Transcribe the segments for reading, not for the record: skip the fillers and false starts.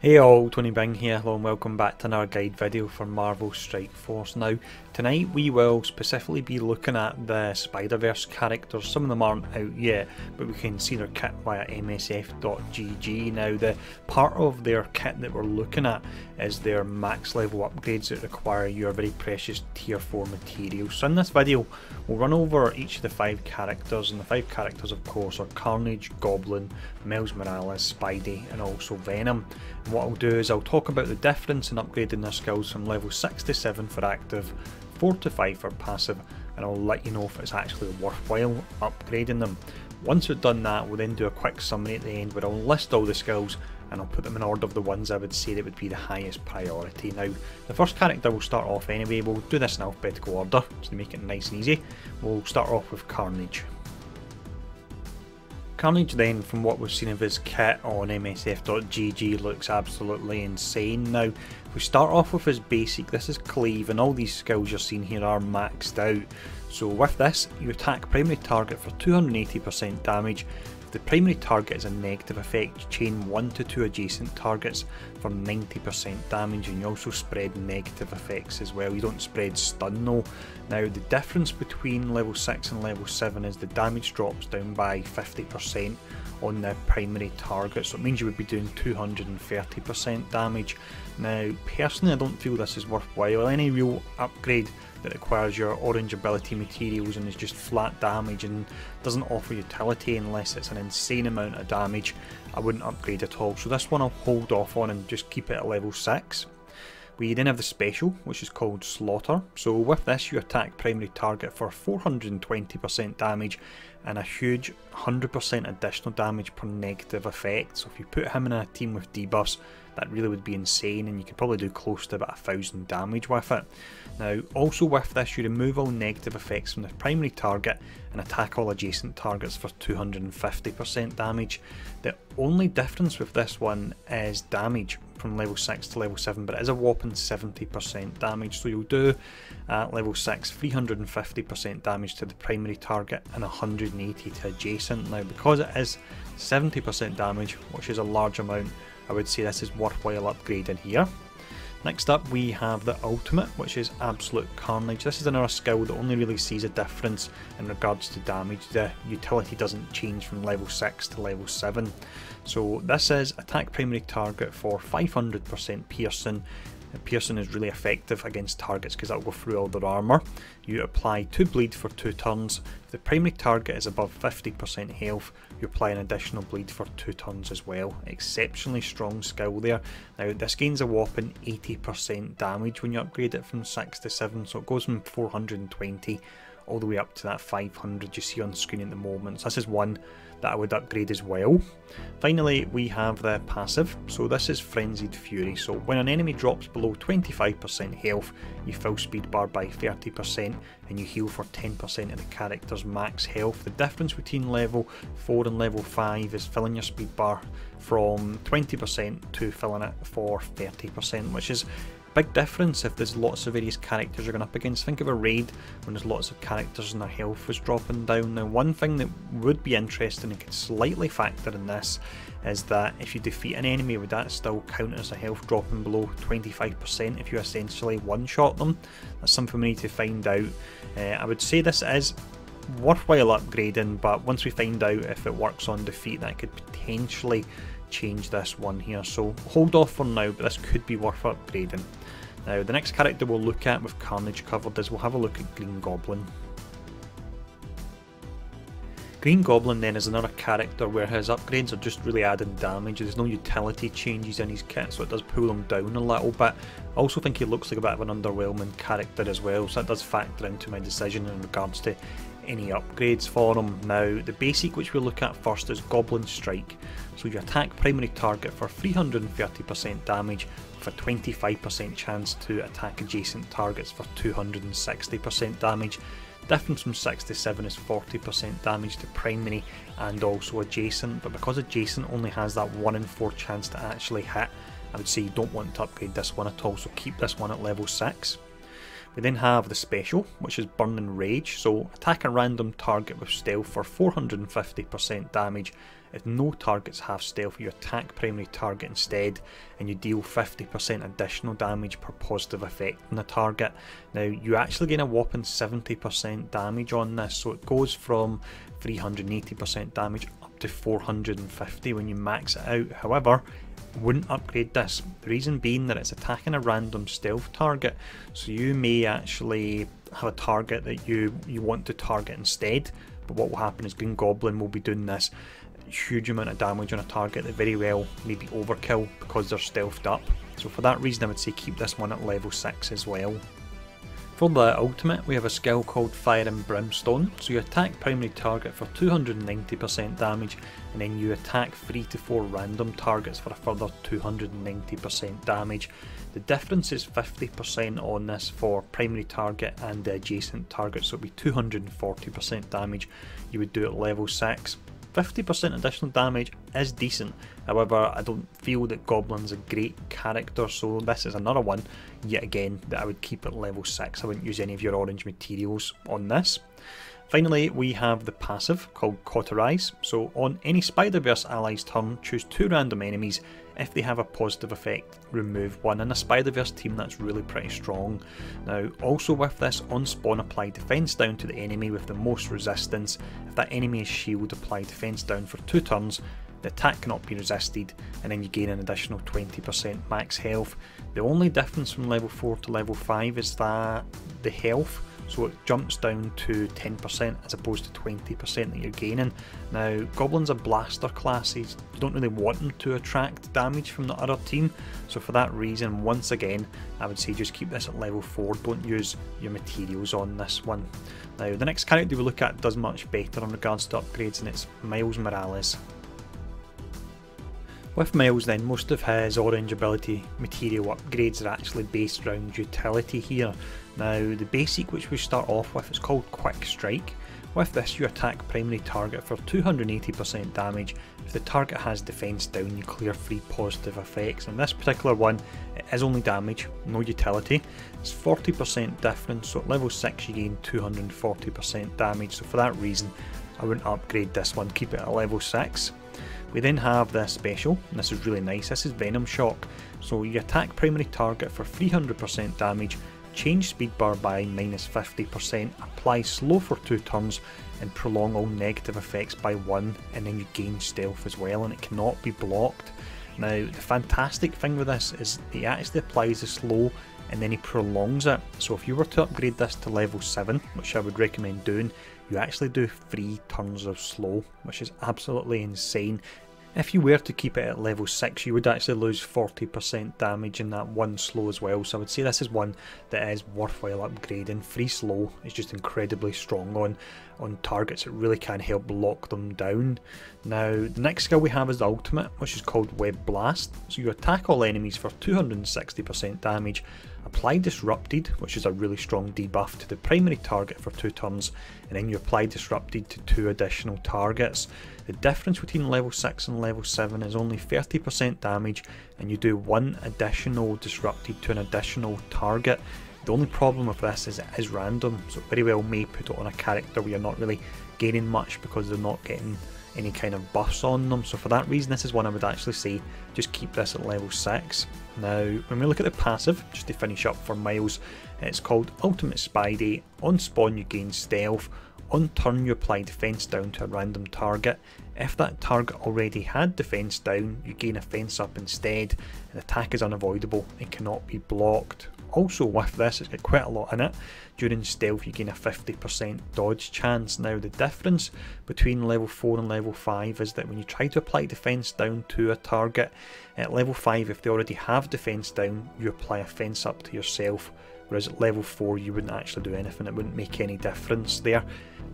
Hey all, Tony Bing here, hello and welcome back to another guide video for Marvel Strike Force. Now, tonight we will specifically be looking at the Spider-Verse characters. Some of them aren't out yet, but we can see their kit via msf.gg. Now, the part of their kit that we're looking at is their max level upgrades that require your very precious tier 4 materials. So in this video, we'll run over each of the 5 characters, and the 5 characters of course are Carnage, Goblin, Miles Morales, Spidey and also Venom. And what I'll do is I'll talk about the difference in upgrading their skills from level 6 to 7 for active, 4 to 5 for passive, and I'll let you know if it's actually worthwhile upgrading them. Once we've done that, we'll then do a quick summary at the end where I'll list all the skills and I'll put them in order of the ones I would say that would be the highest priority. Now, the first character we'll start off anyway, we'll do this in alphabetical order to make it nice and easy. We'll start off with Carnage. Carnage then, from what we've seen of his kit on msf.gg, looks absolutely insane. Now, if we start off with his basic, this is Cleave, and all these skills you're seeing here are maxed out. So with this, you attack primary target for 280% damage. If the primary target is a negative effect, you chain 1 to 2 adjacent targets for 90% damage, and you also spread negative effects as well. You don't spread stun though. Now, the difference between level 6 and level 7 is the damage drops down by 50% on the primary target, so it means you would be doing 230% damage. Now, personally I don't feel this is worthwhile. Any real upgrade that requires your orange ability materials and is just flat damage and doesn't offer utility unless it's an insane amount of damage, I wouldn't upgrade at all. So this one I'll hold off on and just keep it at level 6. We then have the special, which is called Slaughter. So with this, you attack primary target for 420% damage and a huge 100% additional damage per negative effect. So if you put him in a team with debuffs, that really would be insane, and you could probably do close to about 1000 damage with it. Now, also with this, you remove all negative effects from the primary target and attack all adjacent targets for 250% damage. The only difference with this one is damage from level 6 to level 7, but it is a whopping 70% damage. So you'll do at level 6 350% damage to the primary target and 180 to adjacent. Now, because it is 70% damage, which is a large amount, I would say this is worthwhile upgrading here. Next up we have the ultimate, which is Absolute Carnage. This is another skill that only really sees a difference in regards to damage. The utility doesn't change from level 6 to level 7. So this is attack primary target for 500% piercing. Piercing is really effective against targets because that will go through all their armour. You apply 2 bleed for 2 turns. If the primary target is above 50% health, you apply an additional bleed for 2 turns as well. Exceptionally strong skill there. Now, this gains a whopping 80% damage when you upgrade it from 6 to 7, so it goes from 420 all the way up to that 500 you see on screen at the moment. So this is one that I would upgrade as well. Finally, we have the passive. So this is Frenzied Fury. So when an enemy drops below 25% health, you fill speed bar by 30% and you heal for 10% of the character's max health. The difference between level 4 and level 5 is filling your speed bar from 20% to filling it for 30%, which is big difference if there's lots of various characters you're going up against. Think of a raid when there's lots of characters and their health was dropping down. Now, one thing that would be interesting and could slightly factor in this is that if you defeat an enemy, would that still count as a health dropping below 25% if you essentially one-shot them? That's something we need to find out. I would say this is worthwhile upgrading, but once we find out if it works on defeat, that could potentially change this one here. So hold off for now, but this could be worth upgrading. Now, the next character we'll look at with Carnage covered is we'll have a look at Green Goblin. Green Goblin then is another character where his upgrades are just really adding damage. There's no utility changes in his kit, so it does pull him down a little bit. I also think he looks like a bit of an underwhelming character as well, so that does factor into my decision in regards to any upgrades for him. Now, the basic which we'll look at first is Goblin Strike. So you attack primary target for 330% damage with a 25% chance to attack adjacent targets for 260% damage. Difference from 6 to 7 is 40% damage to primary and also adjacent, but because adjacent only has that 1 in 4 chance to actually hit, I would say you don't want to upgrade this one at all, so keep this one at level 6. We then have the special, which is Burning Rage. So attack a random target with stealth for 450% damage if no targets have stealth, you attack primary target instead, and you deal 50% additional damage per positive effect on the target. Now you actually gain a whopping 70% damage on this, so it goes from 380% damage up to 450 when you max it out. However, wouldn't upgrade this, the reason being that it's attacking a random stealth target, so you may actually have a target that you want to target instead, but what will happen is Green Goblin will be doing this huge amount of damage on a target that very well may be overkill because they're stealthed up. So for that reason I would say keep this one at level 6 as well. For the ultimate, we have a skill called Fire and Brimstone, so you attack primary target for 290% damage, and then you attack 3 to 4 random targets for a further 290% damage. The difference is 50% on this for primary target and the adjacent target, so it would be 240% damage you would do at level 6. 50% additional damage is decent, however I don't feel that Goblin's a great character, so this is another one yet again that I would keep at level 6. I wouldn't use any of your orange materials on this. Finally, we have the passive called Cauterize. So on any Spider-Verse ally's turn, choose 2 random enemies. If they have a positive effect, remove 1. In a Spider-Verse team, that's really pretty strong. Now, also with this, on spawn, apply defense down to the enemy with the most resistance. If that enemy is shield, apply defense down for 2 turns. The attack cannot be resisted, and then you gain an additional 20% max health. The only difference from level 4 to level 5 is that the health, so it jumps down to 10% as opposed to 20% that you're gaining. Now, Goblin's a blaster class, you don't really want him to attract damage from the other team, so for that reason, once again, I would say just keep this at level 4, don't use your materials on this one. Now, the next character we look at does much better in regards to upgrades, and it's Miles Morales. With Miles then, most of his orange ability material upgrades are actually based around utility here. Now the basic which we start off with is called Quick Strike. With this you attack primary target for 280% damage. If the target has defense down, you clear 3 positive effects. In this particular one it is only damage, no utility. It's 40% difference, so at level 6 you gain 240% damage, so for that reason I wouldn't upgrade this one, keep it at level 6. We then have this special, and this is really nice, this is Venom Shock. So you attack primary target for 300% damage, change speed bar by -50%, apply slow for 2 turns, and prolong all negative effects by 1, and then you gain stealth as well, and it cannot be blocked. Now the fantastic thing with this is he actually applies the slow and then he prolongs it, so if you were to upgrade this to level 7, which I would recommend doing, you actually do 3 turns of slow, which is absolutely insane. If you were to keep it at level 6, you would actually lose 40% damage in that 1 slow as well, so I would say this is one that is worthwhile upgrading. 3 slow is just incredibly strong on targets, it really can help lock them down. Now the next skill we have is the ultimate, which is called Web Blast. So you attack all enemies for 260% damage, apply Disrupted, which is a really strong debuff to the primary target for 2 turns, and then you apply Disrupted to 2 additional targets. The difference between level 6 and level 7 is only 30% damage, and you do 1 additional Disrupted to an additional target. The only problem with this is it is random, so it very well may put it on a character where you're not really gaining much because they're not getting any kind of buffs on them, so for that reason this is one I would actually say just keep this at level 6. Now when we look at the passive, just to finish up for Miles, it's called Ultimate Spidey. On spawn you gain stealth, on turn you apply defense down to a random target. If that target already had defense down, you gain offense up instead, and attack is unavoidable and cannot be blocked. Also with this, it's got quite a lot in it. During stealth you gain a 50% dodge chance. Now the difference between level 4 and level 5 is that when you try to apply defense down to a target, at level 5 if they already have defense down, you apply offense up to yourself, whereas at level 4 you wouldn't actually do anything, it wouldn't make any difference there.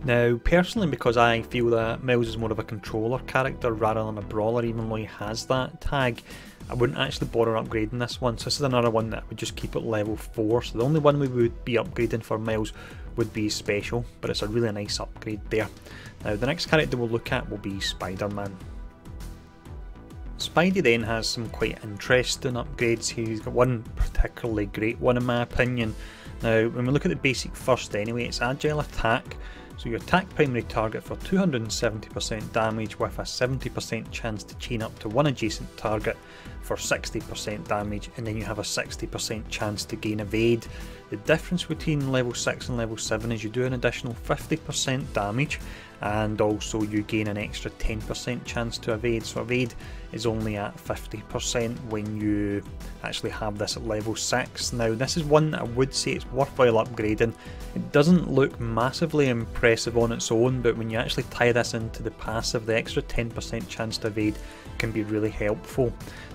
Now personally, because I feel that Miles is more of a controller character rather than a brawler, even though he has that tag, I wouldn't actually bother upgrading this one, so this is another one that I would just keep at level 4. So the only one we would be upgrading for Miles would be special, but it's a really nice upgrade there. Now the next character we'll look at will be Spider-Man. Spidey then has some quite interesting upgrades. He's got one particularly great one in my opinion. Now when we look at the basic first anyway, it's agile attack. So you attack primary target for 270% damage with a 70% chance to chain up to one adjacent target for 60% damage, and then you have a 60% chance to gain evade. The difference between level 6 and level 7 is you do an additional 50% damage, and also you gain an extra 10% chance to evade. So evade is only at 50% when you actually have this at level 6. Now this is one that I would say it's worthwhile upgrading. It doesn't look massively impressive on its own, but when you actually tie this into the passive, the extra 10% chance to evade can be really helpful.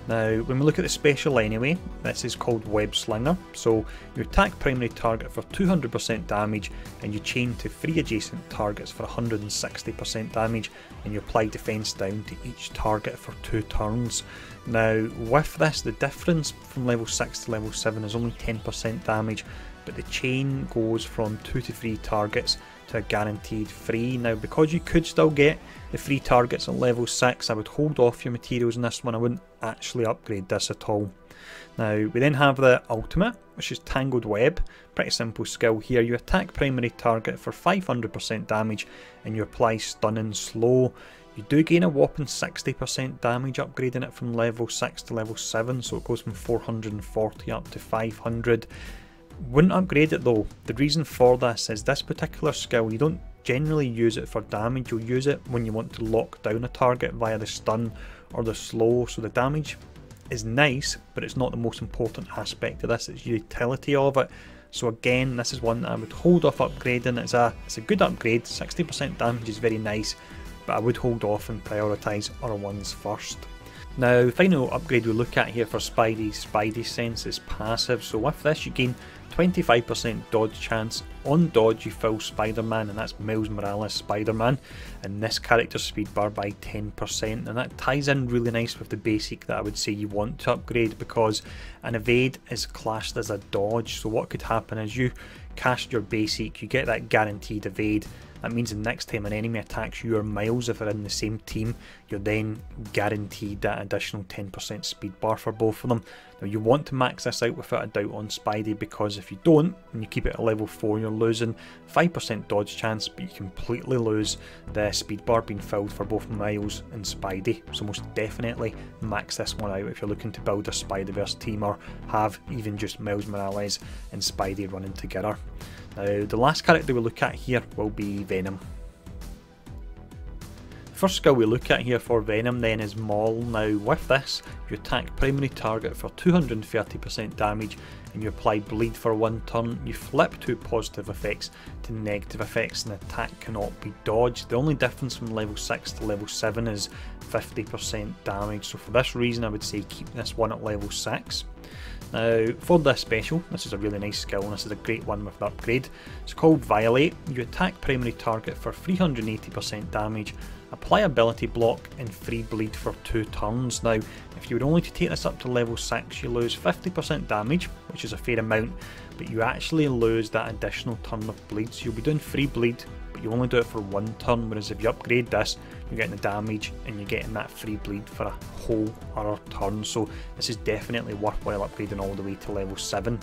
Now when we look at the special anyway, this is called Web Slinger. So you attack primary target for 200% damage, and you chain to 3 adjacent targets for 160% damage, and you apply defense down to each target for 2 turns. Now with this, the difference from level 6 to level 7 is only 10% damage, but the chain goes from 2 to 3 targets to a guaranteed 3. Now because you could still get the 3 targets at level 6, I would hold off your materials in this one. I wouldn't actually upgrade this at all. Now we then have the ultimate, which is Tangled Web. Pretty simple skill here. You attack primary target for 500% damage, and you apply stun and slow. You do gain a whopping 60% damage upgrading it from level 6 to level 7, so it goes from 440 up to 500. Wouldn't upgrade it though. The reason for this is this particular skill, you don't generally use it for damage. You'll use it when you want to lock down a target via the stun or the slow. So the damage is nice, but it's not the most important aspect of this. It's the utility of it. So again, this is one that I would hold off upgrading. It's a good upgrade. 60% damage is very nice, but I would hold off and prioritise other ones first. Now, final upgrade we look at here for Spidey Sense is passive. So with this, you gain 25% dodge chance. On dodge, you fill Spider-Man, and that's Miles Morales Spider-Man, and this character's speed bar by 10%, and that ties in really nice with the basic that I would say you want to upgrade, because an evade is classed as a dodge. So what could happen is you cast your basic, you get that guaranteed evade. That means the next time an enemy attacks you or Miles, if they're in the same team, you're then guaranteed that additional 10% speed bar for both of them. Now you want to max this out without a doubt on Spidey, because if you don't, and you keep it at level 4, you're losing 5% dodge chance, but you completely lose the speed bar being filled for both Miles and Spidey. So most definitely max this one out if you're looking to build a Spider-Verse team, or have even just Miles Morales and Spidey running together. Now the last character we look at here will be Venom. The first skill we look at here for Venom then is Maul. Now with this, you attack primary target for 230% damage, and you apply bleed for 1 turn. You flip 2 positive effects to negative effects, and the attack cannot be dodged. The only difference from level 6 to level 7 is 50% damage, so for this reason I would say keep this one at level 6. Now for this special, this is a really nice skill, and this is a great one with the upgrade. It's called Violate. You attack primary target for 380% damage, apply ability block, and free bleed for 2 turns. Now if you were only to take this up to level 6, you lose 50% damage, which is a fair amount, but you actually lose that additional turn of bleed. So you'll be doing free bleed, but you only do it for 1 turn, whereas if you upgrade this, you're getting the damage and you're getting that free bleed for a whole other turn. So this is definitely worthwhile upgrading all the way to level 7.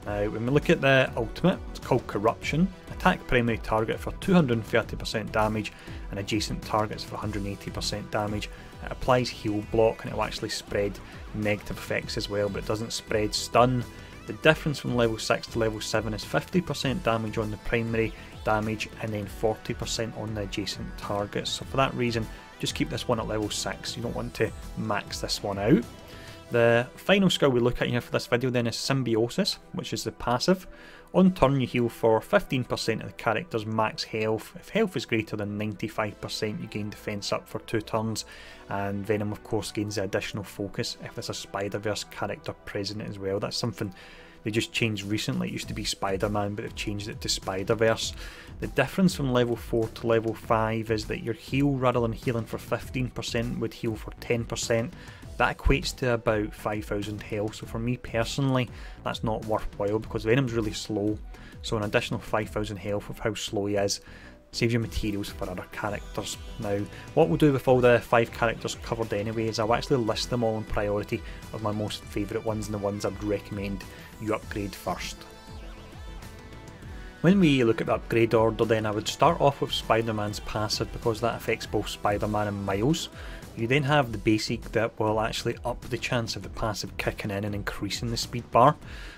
Now when we look at the ultimate, it's called Corruption. Attack primary target for 230% damage, and adjacent targets for 180% damage. It applies heal block, and it will actually spread negative effects as well, but it doesn't spread stun. The difference from level 6 to level 7 is 50% damage on the primary damage, and then 40% on the adjacent targets. So for that reason, just keep this one at level 6. You don't want to max this one out. The final skill we look at here for this video then is Symbiosis, which is the passive. On turn, you heal for 15% of the character's max health. If health is greater than 95%, you gain defense up for 2 turns, and Venom of course gains the additional focus if there's a Spider-Verse character present as well. That's something they just changed recently. It used to be Spider-Man, but they've changed it to Spider-Verse. The difference from level 4 to level 5 is that your heal, rather than healing for 15%, would heal for 10%. That equates to about 5,000 health, so for me personally that's not worthwhile, because Venom's really slow, so an additional 5,000 health with how slow he is saves you materials for other characters. Now what we'll do with all the 5 characters covered anyway is I'll actually list them all in priority of my most favourite ones and the ones I would recommend you upgrade first. When we look at the upgrade order then, I would start off with Spider-Man's passive because that affects both Spider-Man and Miles. You then have the basic that will actually up the chance of the passive kicking in and increasing the speed bar.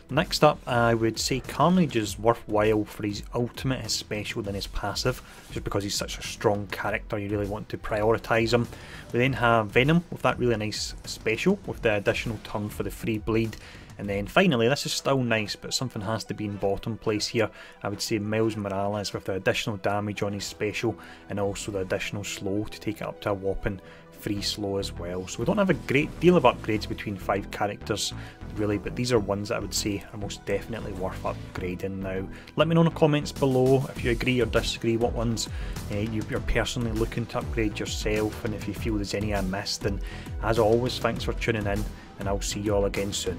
Next up, I would say Carnage is worthwhile for his ultimate, his special, than his passive, just because he's such a strong character, you really want to prioritise him. We then have Venom with that really nice special with the additional turn for the free bleed. And then finally, this is still nice, but something has to be in bottom place here. I would say Miles Morales with the additional damage on his special and also the additional slow to take it up to a whopping free slow as well. So we don't have a great deal of upgrades between 5 characters really, but these are ones that I would say are most definitely worth upgrading now. Let me know in the comments below if you agree or disagree, what ones you're personally looking to upgrade yourself, and if you feel there's any I missed. And as always, thanks for tuning in, and I'll see you all again soon.